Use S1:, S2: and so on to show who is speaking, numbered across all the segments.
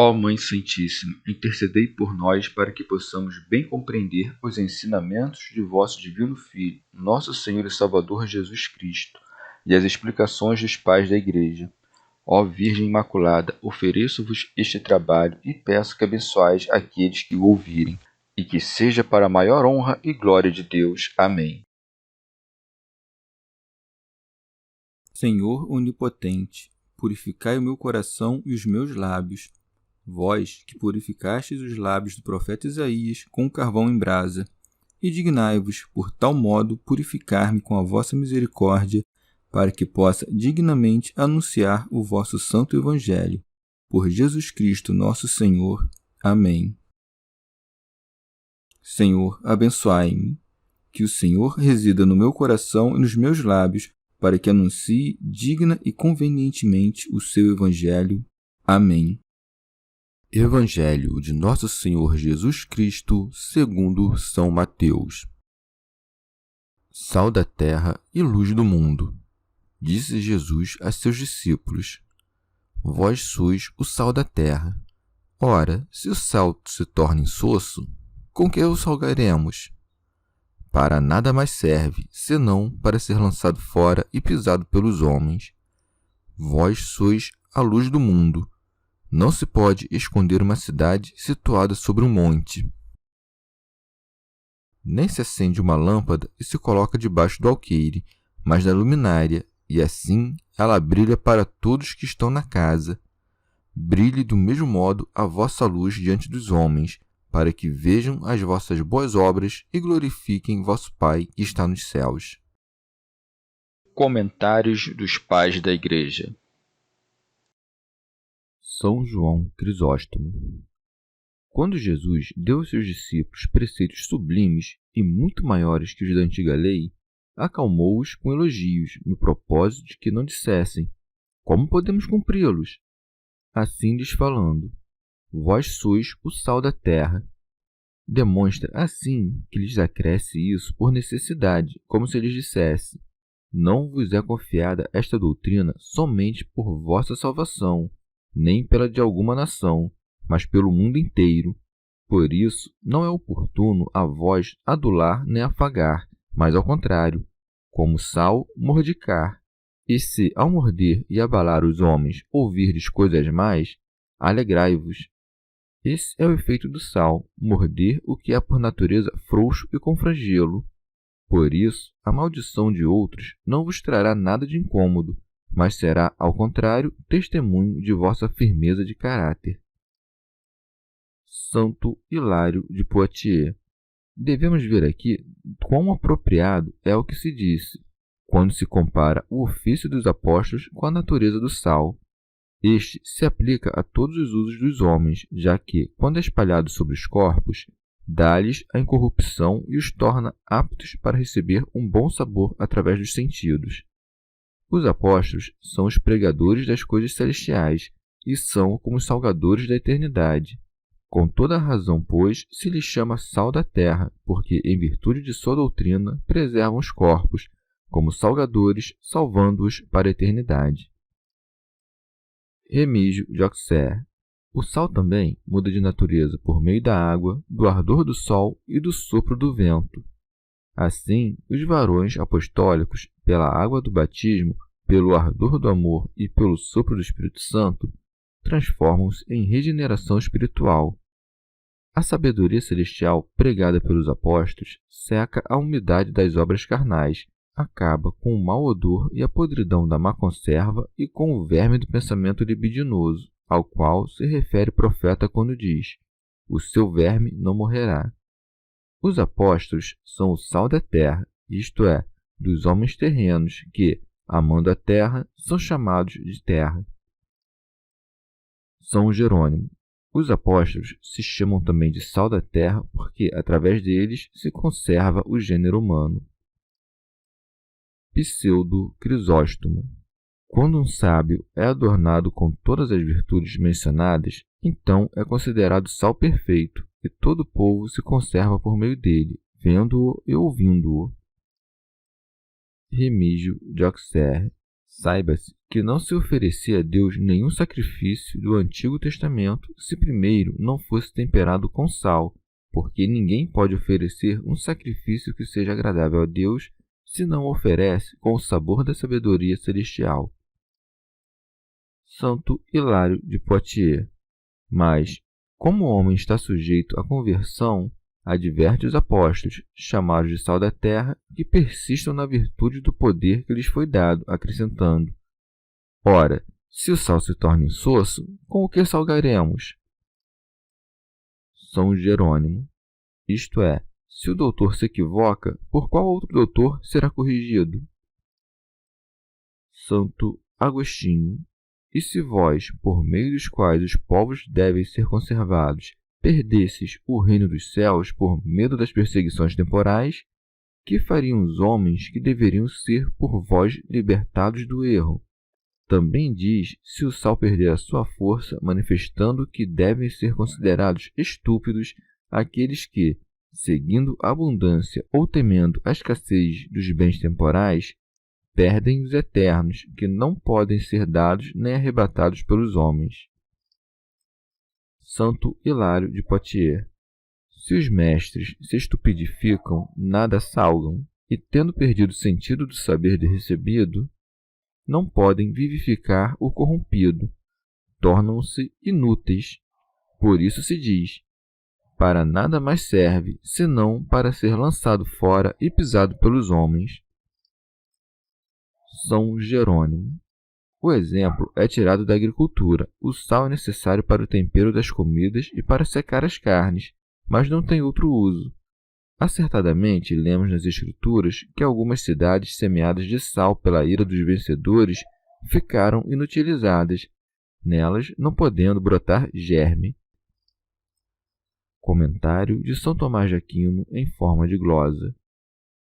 S1: Ó Mãe Santíssima, intercedei por nós para que possamos bem compreender os ensinamentos de vosso Divino Filho, nosso Senhor e Salvador Jesus Cristo, e as explicações dos pais da Igreja. Ó Virgem Imaculada, ofereço-vos este trabalho e peço que abençoais aqueles que o ouvirem, e que seja para a maior honra e glória de Deus. Amém.
S2: Senhor onipotente, purificai o meu coração e os meus lábios. Vós, que purificastes os lábios do profeta Isaías com carvão em brasa, e dignai-vos, por tal modo, purificar-me com a vossa misericórdia, para que possa dignamente anunciar o vosso santo Evangelho. Por Jesus Cristo, nosso Senhor. Amém. Senhor, abençoai-me. Que o Senhor resida no meu coração e nos meus lábios, para que anuncie digna e convenientemente o seu Evangelho. Amém. Evangelho de Nosso Senhor Jesus Cristo, segundo São Mateus. Sal da terra e luz do mundo. Disse Jesus a seus discípulos: Vós sois o sal da terra. Ora, se o sal se torna insosso, com que o salgaremos? Para nada mais serve, senão para ser lançado fora e pisado pelos homens. Vós sois a luz do mundo. Não se pode esconder uma cidade situada sobre um monte. Nem se acende uma lâmpada e se coloca debaixo do alqueire, mas da luminária, e assim ela brilha para todos que estão na casa. Brilhe do mesmo modo a vossa luz diante dos homens, para que vejam as vossas boas obras e glorifiquem vosso Pai que está nos céus.
S1: Comentários dos Pais da Igreja.
S2: São João Crisóstomo. Quando Jesus deu aos seus discípulos preceitos sublimes e muito maiores que os da antiga lei, acalmou-os com elogios, no propósito de que não dissessem: como podemos cumpri-los? Assim lhes falando: vós sois o sal da terra. Demonstra assim que lhes acresce isso por necessidade, como se lhes dissesse: não vos é confiada esta doutrina somente por vossa salvação, nem pela de alguma nação, mas pelo mundo inteiro. Por isso, não é oportuno a vós adular nem afagar, mas ao contrário, como sal, mordicar. E se, ao morder e abalar os homens, ouvirdes coisas más, alegrai-vos. Esse é o efeito do sal, morder o que é por natureza frouxo e com flagelo. Por isso, a maldição de outros não vos trará nada de incômodo, mas será, ao contrário, testemunho de vossa firmeza de caráter. Santo Hilário de Poitiers. Devemos ver aqui quão apropriado é o que se disse, quando se compara o ofício dos apóstolos com a natureza do sal. Este se aplica a todos os usos dos homens, já que, quando é espalhado sobre os corpos, dá-lhes a incorrupção e os torna aptos para receber um bom sabor através dos sentidos. Os apóstolos são os pregadores das coisas celestiais e são como os salgadores da eternidade. Com toda a razão, pois, se lhes chama sal da terra, porque, em virtude de sua doutrina, preservam os corpos, como salgadores, salvando-os para a eternidade. Remígio de Auxerre. O sal também muda de natureza por meio da água, do ardor do sol e do sopro do vento. Assim, os varões apostólicos, pela água do batismo, pelo ardor do amor e pelo sopro do Espírito Santo, transformam-se em regeneração espiritual. A sabedoria celestial pregada pelos apóstolos seca a umidade das obras carnais, acaba com o mau odor e a podridão da má conserva e com o verme do pensamento libidinoso, ao qual se refere o profeta quando diz: o seu verme não morrerá. Os apóstolos são o sal da terra, isto é, dos homens terrenos que, amando a terra, são chamados de terra. São Jerônimo. Os apóstolos se chamam também de sal da terra porque, através deles, se conserva o gênero humano. Pseudo Crisóstomo. Quando um sábio é adornado com todas as virtudes mencionadas, então é considerado sal perfeito, e todo o povo se conserva por meio dele, vendo-o e ouvindo-o. Remígio de Auxerre. Saiba-se que não se oferecia a Deus nenhum sacrifício do Antigo Testamento se primeiro não fosse temperado com sal, porque ninguém pode oferecer um sacrifício que seja agradável a Deus se não o oferece com o sabor da sabedoria celestial. Santo Hilário de Poitiers. Mas, como o homem está sujeito à conversão, adverte os apóstolos, chamados de sal da terra, que persistam na virtude do poder que lhes foi dado, acrescentando: ora, se o sal se torna insosso, com o que salgaremos? São Jerônimo. Isto é, se o doutor se equivoca, por qual outro doutor será corrigido? Santo Agostinho. E se vós, por meio dos quais os povos devem ser conservados, perdesses o reino dos céus por medo das perseguições temporais, que fariam os homens que deveriam ser por vós libertados do erro? Também diz, se o sal perder a sua força, manifestando que devem ser considerados estúpidos aqueles que, seguindo a abundância ou temendo a escassez dos bens temporais, perdem os eternos, que não podem ser dados nem arrebatados pelos homens. Santo Hilário de Poitiers. Se os mestres se estupidificam, nada salgam, e tendo perdido o sentido do saber de recebido, não podem vivificar o corrompido, tornam-se inúteis. Por isso se diz: para nada mais serve, senão para ser lançado fora e pisado pelos homens. São Jerônimo. O exemplo é tirado da agricultura. O sal é necessário para o tempero das comidas e para secar as carnes, mas não tem outro uso. Acertadamente, lemos nas Escrituras que algumas cidades semeadas de sal pela ira dos vencedores ficaram inutilizadas, nelas não podendo brotar germe. Comentário de São Tomás de Aquino em forma de glosa.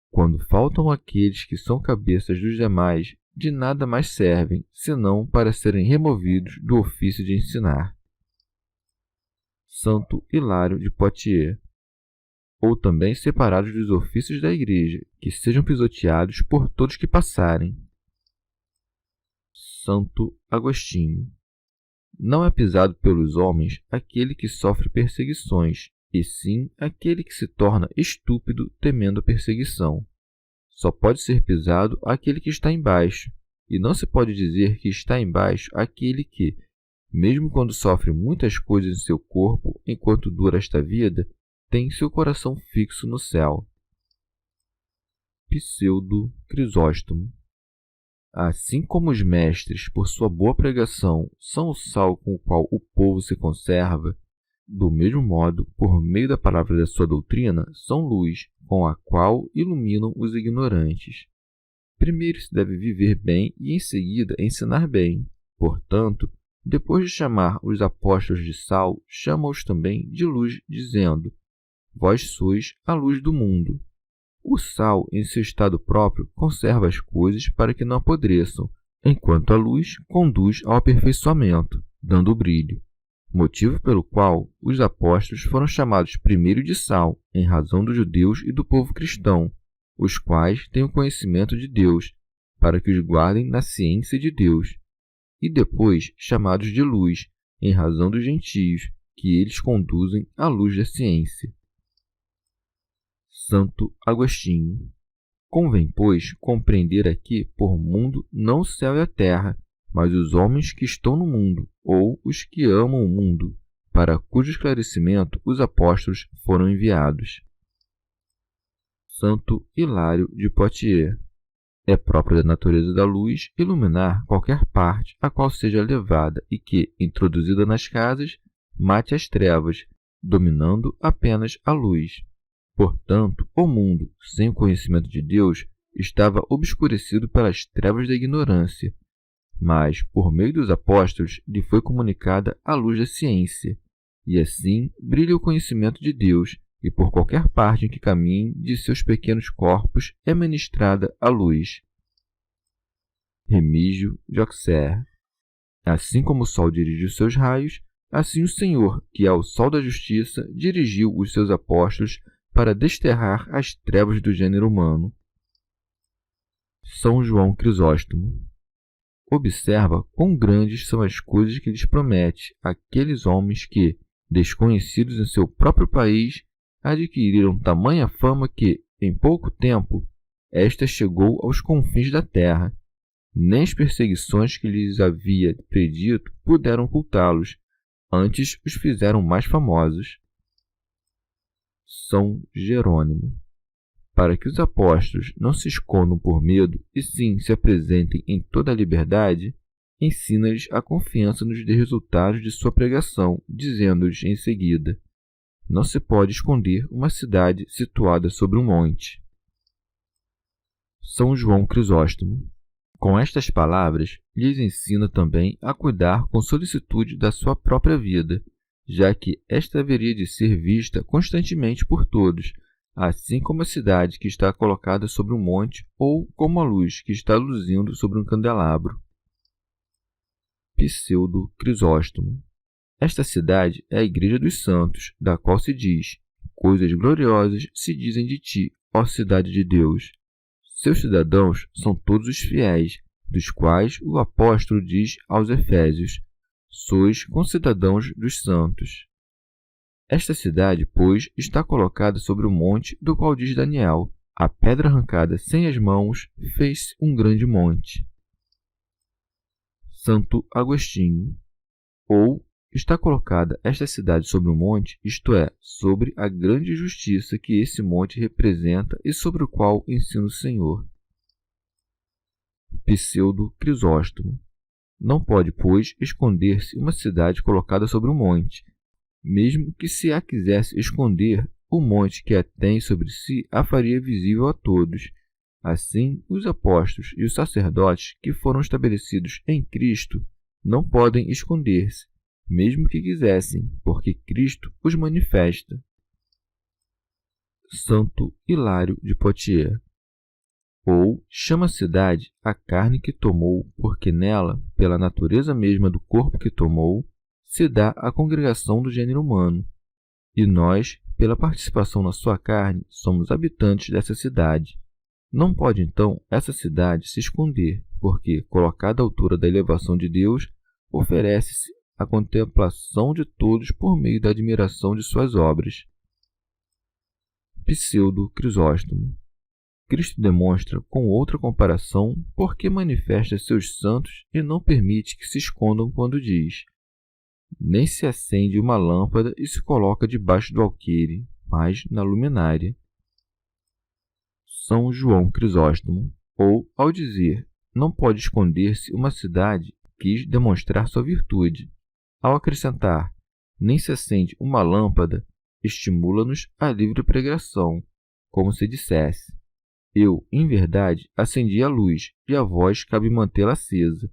S2: Quando faltam aqueles que são cabeças dos demais, de nada mais servem, senão para serem removidos do ofício de ensinar. Santo Hilário de Poitiers. Ou também separados dos ofícios da Igreja, que sejam pisoteados por todos que passarem. Santo Agostinho. Não é pisado pelos homens aquele que sofre perseguições, e sim aquele que se torna estúpido temendo a perseguição. Só pode ser pisado aquele que está embaixo, e não se pode dizer que está embaixo aquele que, mesmo quando sofre muitas coisas em seu corpo enquanto dura esta vida, tem seu coração fixo no céu. Pseudo Crisóstomo. Assim como os mestres, por sua boa pregação, são o sal com o qual o povo se conserva, do mesmo modo, por meio da palavra da sua doutrina, são luz, com a qual iluminam os ignorantes. Primeiro se deve viver bem e, em seguida, ensinar bem. Portanto, depois de chamar os apóstolos de sal, chama-os também de luz, dizendo: vós sois a luz do mundo. O sal, em seu estado próprio, conserva as coisas para que não apodreçam, enquanto a luz conduz ao aperfeiçoamento, dando brilho. Motivo pelo qual os apóstolos foram chamados primeiro de sal, em razão dos judeus e do povo cristão, os quais têm o conhecimento de Deus, para que os guardem na ciência de Deus, e depois chamados de luz, em razão dos gentios, que eles conduzem à luz da ciência. Santo Agostinho. Convém, pois, compreender aqui por mundo não o céu e a terra, mas os homens que estão no mundo, ou os que amam o mundo, para cujo esclarecimento os apóstolos foram enviados. Santo Hilário de Poitiers. É próprio da natureza da luz iluminar qualquer parte a qual seja levada e que, introduzida nas casas, mate as trevas, dominando apenas a luz. Portanto, o mundo, sem o conhecimento de Deus, estava obscurecido pelas trevas da ignorância, mas, por meio dos apóstolos, lhe foi comunicada a luz da ciência, e assim brilha o conhecimento de Deus, e por qualquer parte em que caminhem de seus pequenos corpos é ministrada a luz. Remígio de Auxerre. Assim como o sol dirige os seus raios, assim o Senhor, que é o sol da justiça, dirigiu os seus apóstolos para desterrar as trevas do gênero humano. São João Crisóstomo. observa quão grandes são as coisas que lhes promete àqueles homens que, desconhecidos em seu próprio país, adquiriram tamanha fama que, em pouco tempo, esta chegou aos confins da terra. Nem as perseguições que lhes havia predito puderam ocultá-los, antes os fizeram mais famosos. São Jerônimo. Para que os apóstolos não se escondam por medo e sim se apresentem em toda a liberdade, ensina-lhes a confiança nos resultados de sua pregação, dizendo-lhes em seguida: não se pode esconder uma cidade situada sobre um monte. São João Crisóstomo. Com estas palavras, lhes ensina também a cuidar com solicitude da sua própria vida, já que esta haveria de ser vista constantemente por todos, assim como a cidade que está colocada sobre um monte ou como a luz que está luzindo sobre um candelabro. Pseudo Crisóstomo. Esta cidade é a Igreja dos Santos, da qual se diz: coisas gloriosas se dizem de ti, ó cidade de Deus. Seus cidadãos são todos os fiéis, dos quais o apóstolo diz aos Efésios: sois concidadãos dos santos. Esta cidade, pois, está colocada sobre o monte do qual diz Daniel: a pedra arrancada sem as mãos fez-se um grande monte. Santo Agostinho. Ou está colocada esta cidade sobre um monte, isto é, sobre a grande justiça que esse monte representa e sobre o qual ensina o Senhor. Pseudo Crisóstomo. Não pode, pois, esconder-se uma cidade colocada sobre um monte. Mesmo que se a quisesse esconder, o monte que a tem sobre si a faria visível a todos. Assim, os apóstolos e os sacerdotes que foram estabelecidos em Cristo não podem esconder-se, mesmo que quisessem, porque Cristo os manifesta. Santo Hilário de Poitiers. Ou chama a cidade a carne que tomou, porque nela, pela natureza mesma do corpo que tomou, se dá a congregação do gênero humano, e nós, pela participação na sua carne, somos habitantes dessa cidade. Não pode, então, essa cidade se esconder, porque, colocada à altura da elevação de Deus, oferece-se à contemplação de todos por meio da admiração de suas obras. Pseudo Crisóstomo. Cristo demonstra com outra comparação porque manifesta seus santos e não permite que se escondam quando diz: nem se acende uma lâmpada e se coloca debaixo do alqueire, mas na luminária. São João Crisóstomo. Ou, ao dizer: não pode esconder-se uma cidade, quis demonstrar sua virtude. Ao acrescentar: nem se acende uma lâmpada, estimula-nos a livre pregação, como se dissesse: eu, em verdade, acendi a luz, e a vós cabe mantê-la acesa,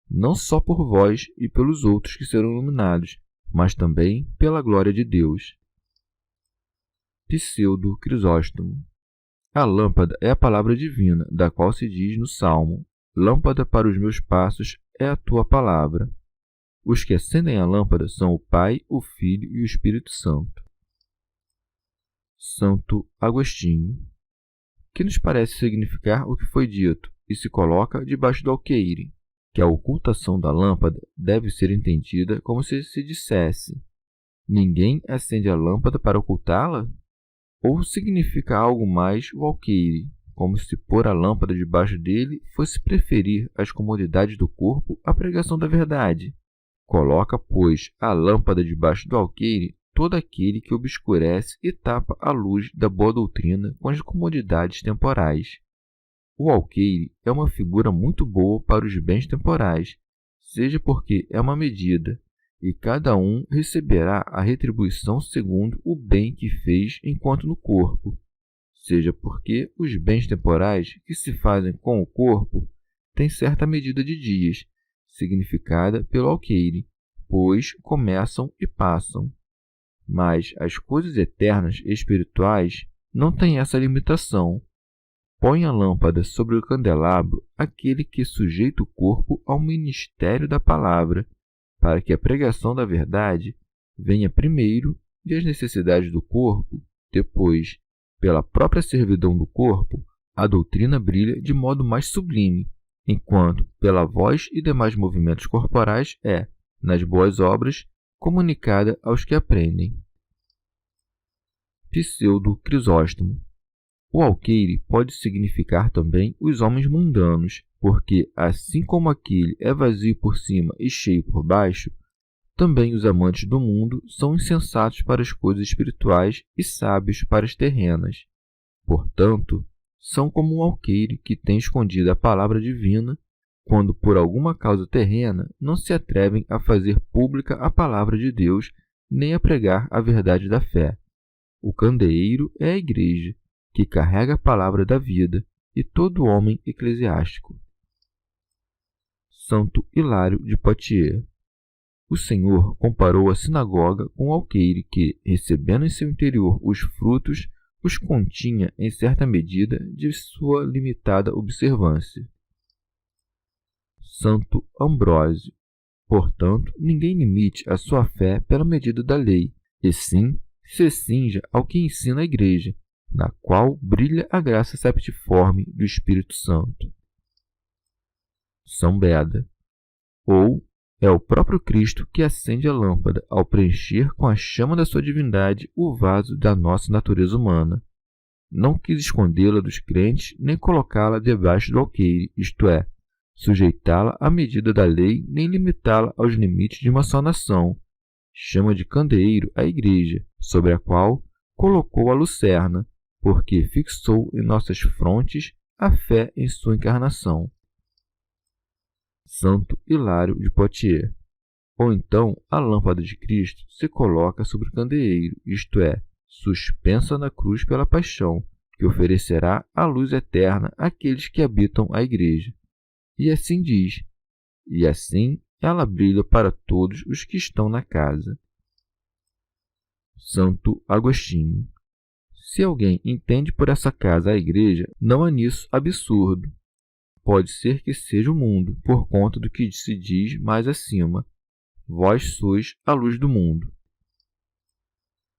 S2: não só por vós e pelos outros que serão iluminados, mas também pela glória de Deus. Pseudo Crisóstomo. A lâmpada é a palavra divina, da qual se diz no Salmo: lâmpada para os meus passos é a tua palavra. Os que acendem a lâmpada são o Pai, o Filho e o Espírito Santo. Santo Agostinho. Que nos parece significar o que foi dito, e se coloca debaixo do alqueire, que a ocultação da lâmpada deve ser entendida como se dissesse: ninguém acende a lâmpada para ocultá-la? Ou significa algo mais o alqueire, como se pôr a lâmpada debaixo dele fosse preferir as comodidades do corpo à pregação da verdade? Coloca, pois, a lâmpada debaixo do alqueire todo aquele que obscurece e tapa a luz da boa doutrina com as comodidades temporais. O alqueire é uma figura muito boa para os bens temporais, seja porque é uma medida, e cada um receberá a retribuição segundo o bem que fez enquanto no corpo, seja porque os bens temporais que se fazem com o corpo têm certa medida de dias, significada pelo alqueire, pois começam e passam. Mas as coisas eternas e espirituais não têm essa limitação. Põe a lâmpada sobre o candelabro aquele que sujeita o corpo ao ministério da palavra, para que a pregação da verdade venha primeiro e as necessidades do corpo, depois, pela própria servidão do corpo, a doutrina brilha de modo mais sublime, enquanto pela voz e demais movimentos corporais é, nas boas obras, comunicada aos que aprendem. Pseudo-Crisóstomo. O alqueire pode significar também os homens mundanos, porque, assim como aquele é vazio por cima e cheio por baixo, também os amantes do mundo são insensatos para as coisas espirituais e sábios para as terrenas. Portanto, são como um alqueire que tem escondido a palavra divina, quando por alguma causa terrena não se atrevem a fazer pública a palavra de Deus, nem a pregar a verdade da fé. O candeeiro é a igreja, que carrega a palavra da vida, e todo homem eclesiástico. Santo Hilário de Poitiers. O Senhor comparou a sinagoga com o alqueire que, recebendo em seu interior os frutos, os continha em certa medida de sua limitada observância. Santo Ambrósio. Portanto, ninguém limite a sua fé pela medida da lei, e sim se cinja ao que ensina a Igreja, na qual brilha a graça septiforme do Espírito Santo. São Beda. Ou é o próprio Cristo que acende a lâmpada ao preencher com a chama da sua divindade o vaso da nossa natureza humana. Não quis escondê-la dos crentes nem colocá-la debaixo do alqueire, isto é, sujeitá-la à medida da lei nem limitá-la aos limites de uma só nação. Chama de candeeiro a Igreja, sobre a qual colocou a lucerna, porque fixou em nossas frontes a fé em sua encarnação. Santo Hilário de Poitiers. Ou então a lâmpada de Cristo se coloca sobre o candeeiro, isto é, suspensa na cruz pela paixão, que oferecerá a luz eterna àqueles que habitam a Igreja. E assim diz, e assim ela brilha para todos os que estão na casa. Santo Agostinho. Se alguém entende por essa casa a Igreja, não há nisso absurdo. Pode ser que seja o mundo, por conta do que se diz mais acima. Vós sois a luz do mundo.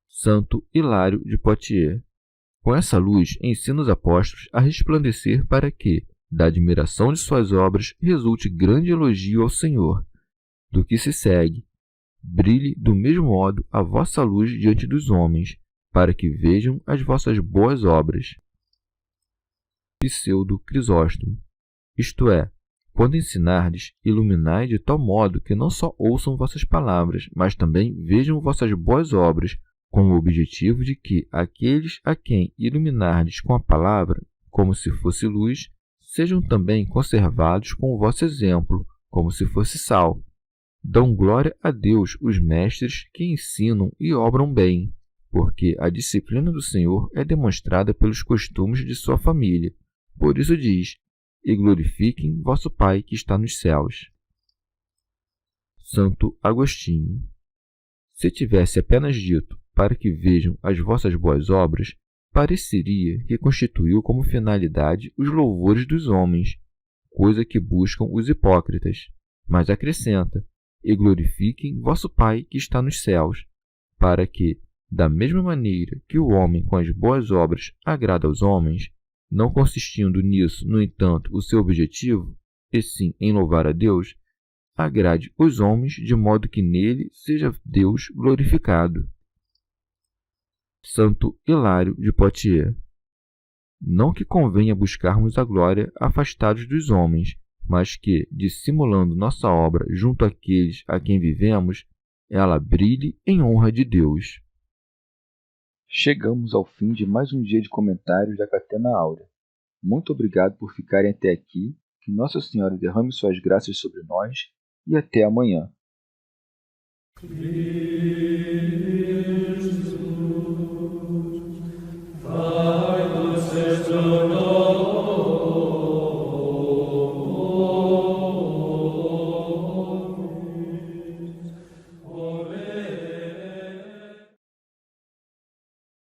S2: Santo Hilário de Poitiers. Com essa luz, ensina os apóstolos a resplandecer para que, da admiração de suas obras, resulte grande elogio ao Senhor. Do que se segue, brilhe do mesmo modo a vossa luz diante dos homens, para que vejam as vossas boas obras. Pseudo-Crisóstomo. Isto é, quando ensinardes, iluminai de tal modo que não só ouçam vossas palavras, mas também vejam vossas boas obras, com o objetivo de que aqueles a quem iluminardes com a palavra, como se fosse luz, sejam também conservados com o vosso exemplo, como se fosse sal. Dão glória a Deus os mestres que ensinam e obram bem, porque a disciplina do Senhor é demonstrada pelos costumes de sua família. Por isso diz, e glorifiquem vosso Pai que está nos céus. Santo Agostinho. Se tivesse apenas dito, para que vejam as vossas boas obras, pareceria que constituiu como finalidade os louvores dos homens, coisa que buscam os hipócritas. Mas acrescenta, e glorifiquem vosso Pai que está nos céus, para que, da mesma maneira que o homem com as boas obras agrada aos homens, não consistindo nisso, no entanto, o seu objetivo, e sim em louvar a Deus, agrade os homens de modo que nele seja Deus glorificado. Santo Hilário de Poitiers. Não que convenha buscarmos a glória afastados dos homens, mas que, dissimulando nossa obra junto àqueles a quem vivemos, ela brilhe em honra de Deus.
S1: Chegamos ao fim de mais um dia de comentários da Catena Áurea. Muito obrigado por ficarem até aqui, que Nossa Senhora derrame suas graças sobre nós e até amanhã.